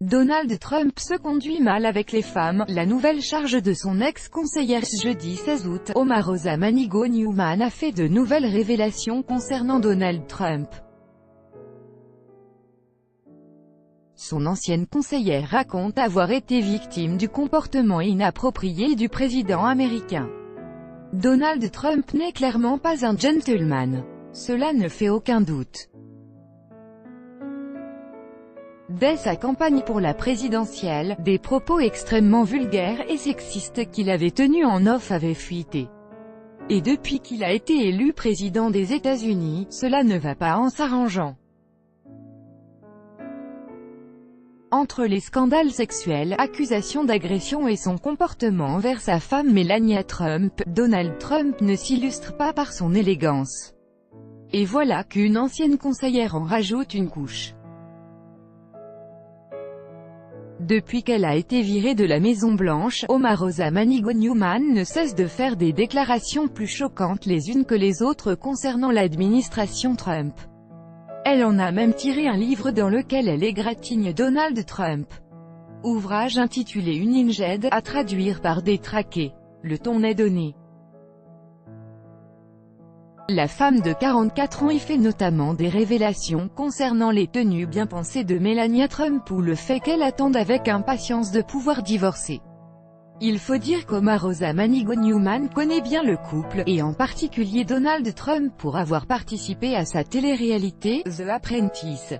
Donald Trump se conduit mal avec les femmes, la nouvelle charge de son ex-conseillère. Jeudi 16 août, Omarosa Manigault Newman a fait de nouvelles révélations concernant Donald Trump. Son ancienne conseillère raconte avoir été victime du comportement inapproprié du président américain. Donald Trump n'est clairement pas un gentleman. Cela ne fait aucun doute. Dès sa campagne pour la présidentielle, des propos extrêmement vulgaires et sexistes qu'il avait tenus en off avaient fuité. Et depuis qu'il a été élu président des États-Unis, cela ne va pas en s'arrangeant. Entre les scandales sexuels, accusations d'agression et son comportement envers sa femme Melania Trump, Donald Trump ne s'illustre pas par son élégance. Et voilà qu'une ancienne conseillère en rajoute une couche. Depuis qu'elle a été virée de la Maison-Blanche, Omarosa Manigault Newman ne cesse de faire des déclarations plus choquantes les unes que les autres concernant l'administration Trump. Elle en a même tiré un livre dans lequel elle égratigne Donald Trump. Ouvrage intitulé Une Inged, à traduire par détraqué. Le ton est donné. La femme de 44 ans y fait notamment des révélations concernant les tenues bien pensées de Melania Trump ou le fait qu'elle attende avec impatience de pouvoir divorcer. Il faut dire qu'Omarosa Manigault Newman connaît bien le couple, et en particulier Donald Trump pour avoir participé à sa télé-réalité, The Apprentice.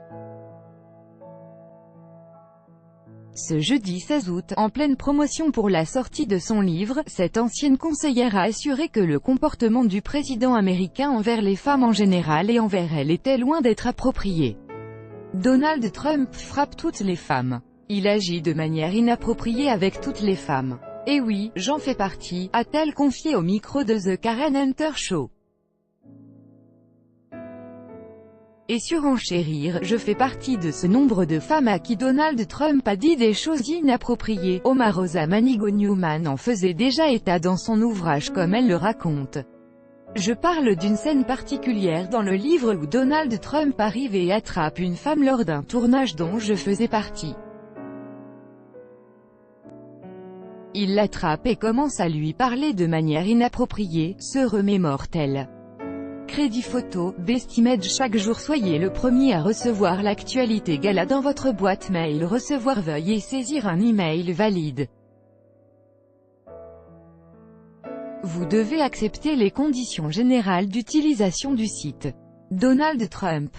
Ce jeudi 16 août, en pleine promotion pour la sortie de son livre, cette ancienne conseillère a assuré que le comportement du président américain envers les femmes en général et envers elle était loin d'être approprié. Donald Trump frappe toutes les femmes. Il agit de manière inappropriée avec toutes les femmes. Et oui, j'en fais partie, a-t-elle confié au micro de The Karen Hunter Show. Et surenchérir, je fais partie de ce nombre de femmes à qui Donald Trump a dit des choses inappropriées. Omarosa Manigault Newman en faisait déjà état dans son ouvrage comme elle le raconte. Je parle d'une scène particulière dans le livre où Donald Trump arrive et attrape une femme lors d'un tournage dont je faisais partie. Il l'attrape et commence à lui parler de manière inappropriée, se remémore-t-elle. Crédit photo, Best-Image chaque jour. Soyez le premier à recevoir l'actualité gala dans votre boîte mail. Recevoir, veuillez saisir un email valide. Vous devez accepter les conditions générales d'utilisation du site. Donald Trump.